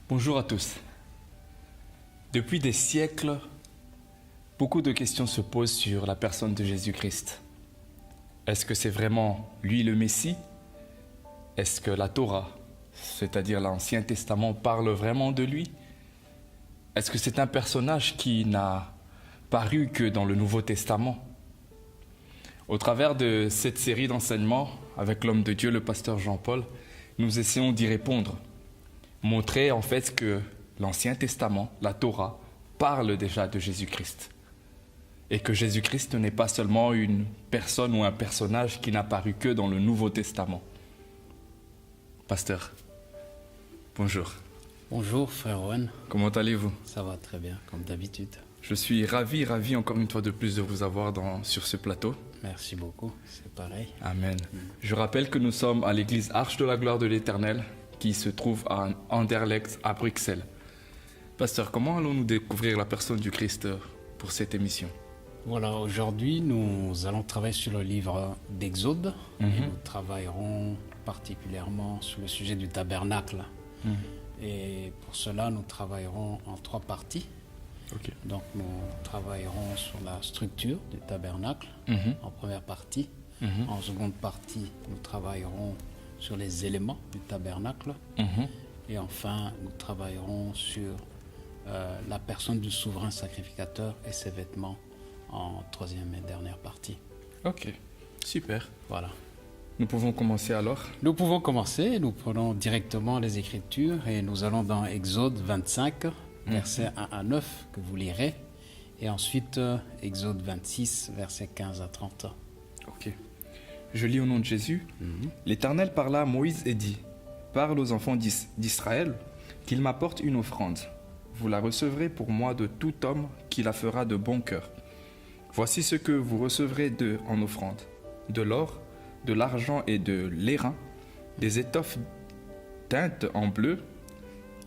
Bonjour à tous. Depuis des siècles, beaucoup de questions se posent sur la personne de Jésus-Christ. Est-ce que c'est vraiment lui le Messie? Est-ce que la Torah, c'est-à-dire l'Ancien Testament, parle vraiment de lui? Est-ce que c'est un personnage qui n'a paru que dans le Nouveau Testament? Au travers de cette série d'enseignements, avec l'homme de Dieu, le pasteur Jean-Paul, nous essayons d'y répondre. Montrer en fait que l'Ancien Testament, la Torah, parle déjà de Jésus-Christ. Et que Jésus-Christ n'est pas seulement une personne ou un personnage qui n'a paru que dans le Nouveau Testament. Pasteur, bonjour. Bonjour frère Owen. Comment allez-vous? Ça va très bien, comme d'habitude. Je suis ravi encore une fois de plus de vous avoir sur ce plateau. Merci beaucoup, c'est pareil. Amen. Je rappelle que nous sommes à l'église Arche de la Gloire de l'Éternel, qui se trouve à Anderlecht, à Bruxelles. Pasteur, comment allons-nous découvrir la personne du Christ pour cette émission? Voilà, aujourd'hui, nous allons travailler sur le livre d'Exode. Et nous travaillerons particulièrement sur le sujet du tabernacle. Et pour cela, nous travaillerons en 3 parties. Okay. Donc, nous travaillerons sur la structure du tabernacle en première partie. En seconde partie, nous travaillerons sur les éléments du tabernacle. Et enfin, nous travaillerons sur la personne du souverain sacrificateur et ses vêtements en 3e et dernière partie. Ok, super. Voilà. Nous pouvons commencer alors? Nous pouvons commencer, nous prenons directement les Écritures et nous allons dans Exode 25, versets 1 à 9 que vous lirez. Et ensuite, Exode 26, versets 15 à 30. Ok. Je lis au nom de Jésus. L'Éternel parla à Moïse et dit: Parle aux enfants d'Israël qu'ils m'apportent une offrande. Vous la recevrez pour moi de tout homme qui la fera de bon cœur. Voici ce que vous recevrez en offrande: de l'or, de l'argent et de l'airain, des étoffes teintes en bleu,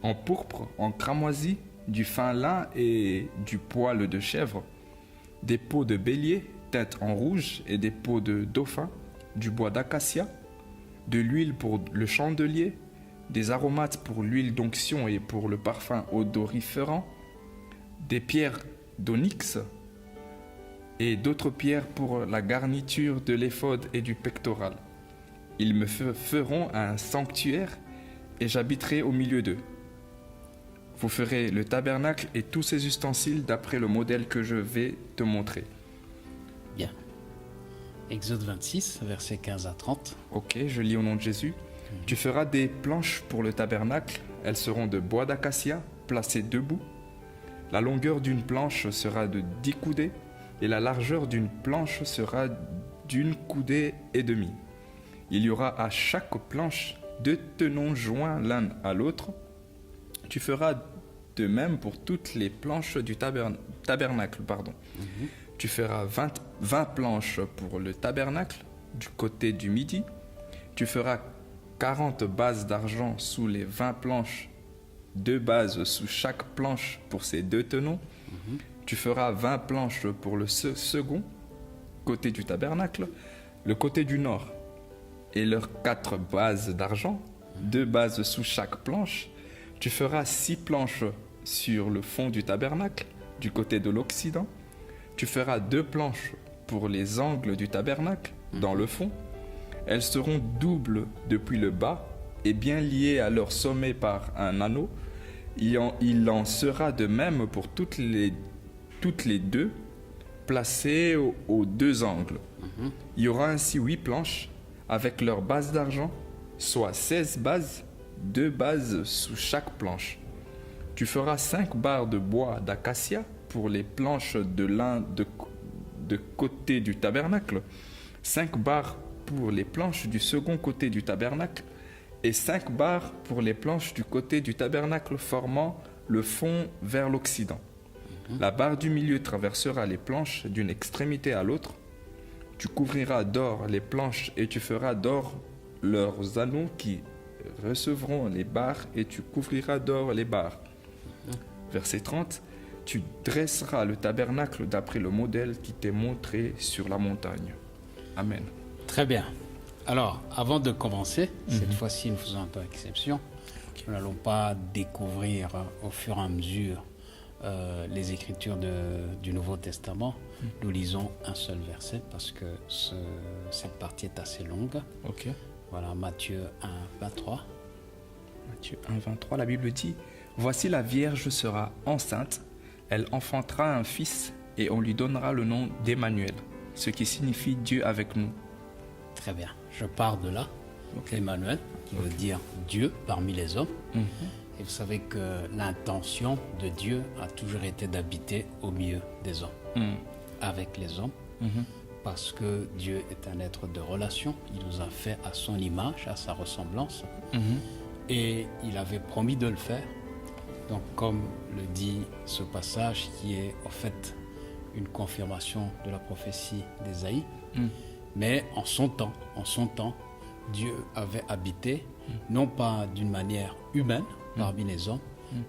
en pourpre, en cramoisi, du fin lin et du poil de chèvre, des peaux de bélier teintes en rouge et des peaux de dauphin, du bois d'acacia, de l'huile pour le chandelier, des aromates pour l'huile d'onction et pour le parfum odoriférant, des pierres d'onyx et d'autres pierres pour la garniture de l'éphod et du pectoral. Ils me feront un sanctuaire et j'habiterai au milieu d'eux. Vous ferez le tabernacle et tous ses ustensiles d'après le modèle que je vais te montrer. Bien. Exode 26, versets 15 à 30. Ok, je lis au nom de Jésus. Tu feras des planches pour le tabernacle. Elles seront de bois d'acacia, placées debout. La longueur d'une planche sera de 10 coudées et la largeur d'une planche sera d'1 coudée et demie. Il y aura à chaque planche 2 tenons joints l'un à l'autre. Tu feras de même pour toutes les planches du tabernacle. Tu feras 20 planches pour le tabernacle du côté du midi. Tu feras 40 bases d'argent sous les 20 planches, 2 bases sous chaque planche pour ces 2 tenons. Tu feras 20 planches pour le second côté du tabernacle, le côté du nord, et leurs 4 bases d'argent, 2 bases sous chaque planche. Tu feras 6 planches sur le fond du tabernacle, du côté de l'Occident. Tu feras 2 planches pour les angles du tabernacle, dans le fond. Elles seront doubles depuis le bas et bien liées à leur sommet par un anneau. Il en sera de même pour toutes les 2, placées aux 2 angles. Il y aura ainsi 8 planches avec leurs bases d'argent, soit 16 bases, 2 bases sous chaque planche. Tu feras 5 barres de bois d'acacia pour les planches de l'un de côté du tabernacle, 5 barres pour les planches du second côté du tabernacle et 5 barres pour les planches du côté du tabernacle formant le fond vers l'Occident. La barre du milieu traversera les planches d'une extrémité à l'autre. Tu couvriras d'or les planches et tu feras d'or leurs anneaux qui recevront les barres et tu couvriras d'or les barres. Verset 30. Tu dresseras le tabernacle d'après le modèle qui t'est montré sur la montagne. Amen. Très bien. Alors, avant de commencer, cette fois-ci, nous faisons un peu exception. Nous n'allons pas découvrir au fur et à mesure les écritures du Nouveau Testament. Nous lisons un seul verset parce que cette partie est assez longue. Ok. Voilà, Matthieu 1, 23. Matthieu 1, 23, la Bible dit « Voici la Vierge sera enceinte, elle enfantera un fils et on lui donnera le nom d'Emmanuel, ce qui signifie Dieu avec nous. » Très bien. Je pars de là. Emmanuel, qui veut dire Dieu parmi les hommes. Et vous savez que l'intention de Dieu a toujours été d'habiter au milieu des hommes, avec les hommes, parce que Dieu est un être de relation. Il nous a fait à son image, à sa ressemblance, et il avait promis de le faire. Donc, comme le dit ce passage, qui est en fait une confirmation de la prophétie d'Ésaïe, mais en son temps, Dieu avait habité, non pas d'une manière humaine parmi les hommes,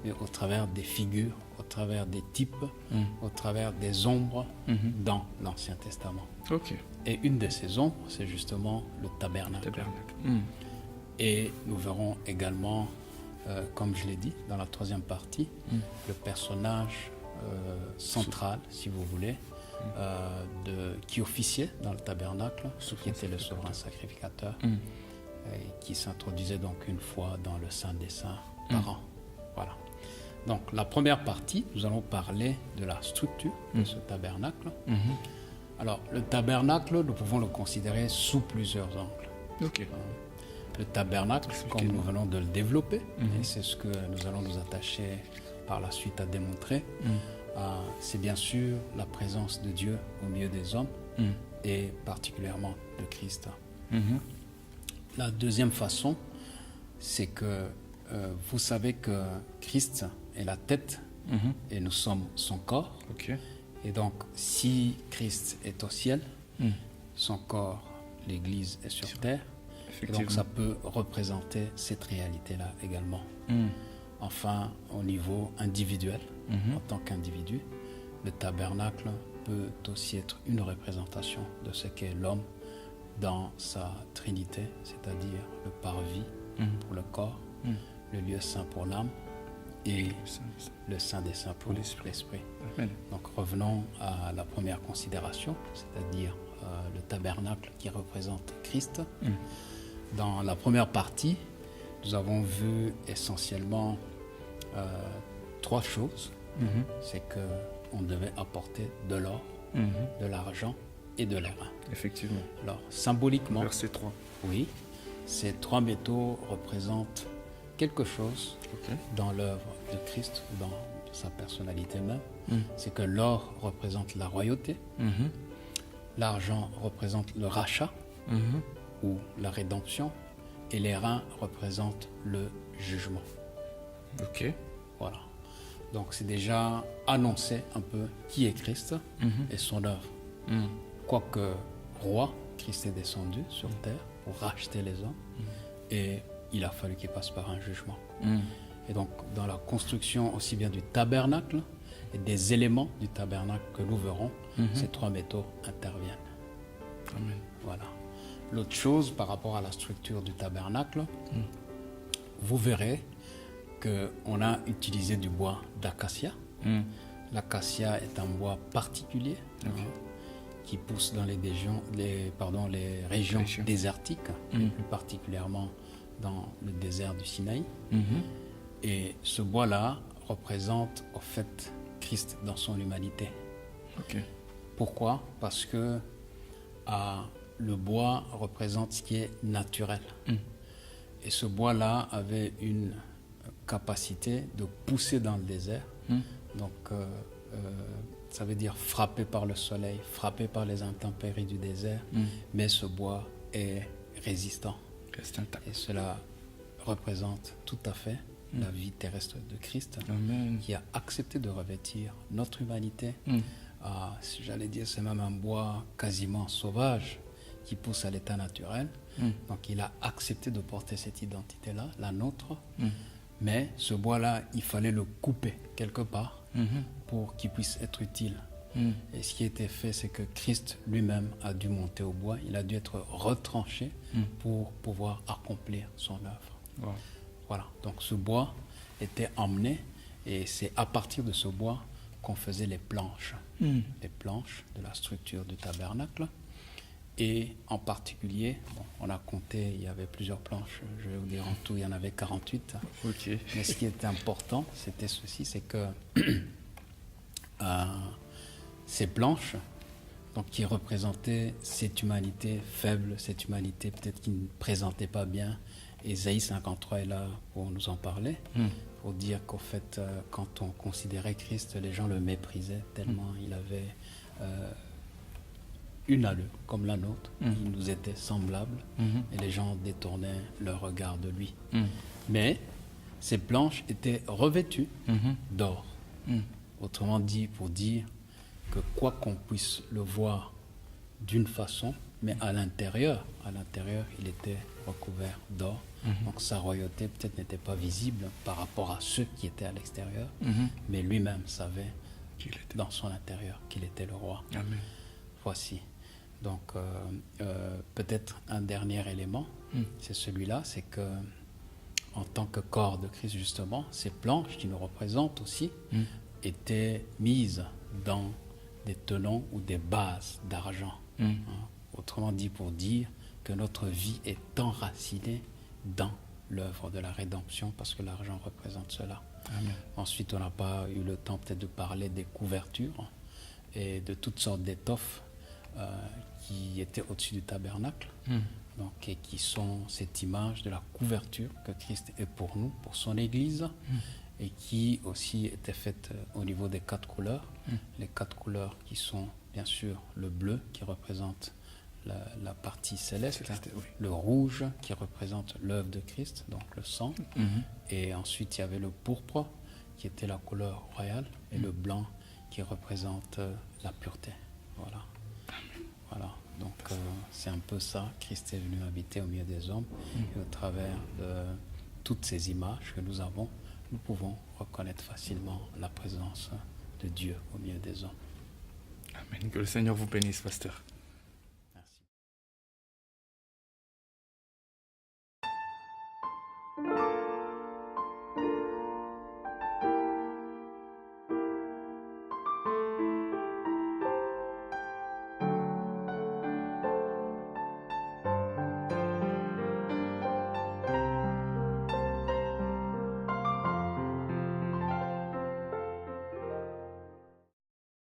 mais au travers des figures, au travers des types, au travers des ombres dans l'Ancien Testament. Ok. Et une de ces ombres, c'est justement le tabernacle. Et nous verrons également, comme je l'ai dit, dans la troisième partie, le personnage central, si vous voulez, qui officiait dans le tabernacle, qui était le souverain sacrificateur, et qui s'introduisait donc une fois dans le Saint des Saints par an. Voilà. Donc la première partie, nous allons parler de la structure de ce tabernacle. Alors le tabernacle, nous pouvons le considérer sous plusieurs angles. Ok. Le tabernacle, comme nous venons de le développer, et c'est ce que nous allons nous attacher par la suite à démontrer, c'est bien sûr la présence de Dieu au milieu des hommes et particulièrement de Christ. La deuxième façon, c'est que vous savez que Christ est la tête et nous sommes son corps. Et donc, si Christ est au ciel, son corps, l'Église, est sur terre. Et donc, ça peut représenter cette réalité-là également. Enfin, au niveau individuel, en tant qu'individu, le tabernacle peut aussi être une représentation de ce qu'est l'homme dans sa trinité, c'est-à-dire le parvis pour le corps, le lieu saint pour l'âme et le saint des saints pour l'esprit. Donc revenons à la première considération, c'est-à-dire le tabernacle qui représente Christ. Dans la première partie, nous avons vu essentiellement trois choses. C'est qu'on devait apporter de l'or, de l'argent et de l'airain. Effectivement. Alors, symboliquement, Verset 3. Oui, ces trois métaux représentent quelque chose dans l'œuvre de Christ, dans sa personnalité même. C'est que l'or représente la royauté, l'argent représente le rachat ou la rédemption, et l'airain représente le jugement. Ok. Voilà. Donc c'est déjà annoncé un peu qui est Christ et son œuvre. Quoique roi, Christ est descendu sur terre pour racheter les hommes et il a fallu qu'il passe par un jugement. Et donc dans la construction aussi bien du tabernacle et des éléments du tabernacle que nous verrons, ces trois métaux interviennent. Amen. Voilà. L'autre chose par rapport à la structure du tabernacle, vous verrez qu'on a utilisé du bois d'acacia. L'acacia est un bois particulier qui pousse dans les régions désertiques, plus particulièrement dans le désert du Sinaï. Et ce bois-là représente au fait Christ dans son humanité. Pourquoi ? Parce que le bois représente ce qui est naturel. Et ce bois-là avait une capacité de pousser dans le désert. Donc, ça veut dire frappé par le soleil, frappé par les intempéries du désert, mais ce bois est résistant. Et cela représente tout à fait la vie terrestre de Christ, qui a accepté de revêtir notre humanité j'allais dire, c'est même un bois quasiment sauvage qui pousse à l'état naturel. Donc il a accepté de porter cette identité-là, la nôtre. Mais ce bois-là, il fallait le couper quelque part pour qu'il puisse être utile. Et ce qui a été fait, c'est que Christ lui-même a dû monter au bois. Il a dû être retranché pour pouvoir accomplir son œuvre. Wow. Voilà. Donc ce bois était emmené et c'est à partir de ce bois qu'on faisait les planches. Les planches de la structure du tabernacle. Et en particulier, on a compté, il y avait plusieurs planches, je vais vous dire en tout, il y en avait 48. Ok. Mais ce qui était important, c'était ceci, c'est que ces planches, donc, qui représentaient cette humanité faible, cette humanité peut-être qui ne présentait pas bien. Ésaïe 53 est là pour nous en parler, pour dire qu'au fait, quand on considérait Christ, les gens le méprisaient tellement il avait une allure comme la nôtre, il nous était semblable, et les gens détournaient leur regard de lui. Mais ces planches étaient revêtues d'or. Autrement dit, pour dire que quoi qu'on puisse le voir d'une façon, mais à l'intérieur, il était recouvert d'or. Donc sa royauté peut-être n'était pas visible par rapport à ceux qui étaient à l'extérieur, mais lui-même savait dans son intérieur qu'il était le roi. Amen. Voici. Donc peut-être un dernier élément, c'est celui-là, c'est que en tant que corps de Christ justement, ces planches qui nous représentent aussi étaient mises dans des tenons ou des bases d'argent. Autrement dit, pour dire que notre vie est enracinée dans l'œuvre de la rédemption, parce que l'argent représente cela. Amen. Ensuite, on n'a pas eu le temps peut-être de parler des couvertures et de toutes sortes d'étoffes qui étaient au-dessus du tabernacle, donc, et qui sont cette image de la couverture que Christ est pour nous, pour son Église, et qui aussi était faite au niveau des 4 couleurs. Les 4 couleurs qui sont bien sûr le bleu qui représente la partie céleste, oui. le rouge qui représente l'œuvre de Christ, donc le sang, et ensuite il y avait le pourpre qui était la couleur royale, et le blanc qui représente la pureté. Voilà. Voilà. Donc c'est un peu ça, Christ est venu habiter au milieu des hommes, et au travers de toutes ces images que nous avons, nous pouvons reconnaître facilement la présence de Dieu au milieu des hommes. Amen. Que le Seigneur vous bénisse, pasteur.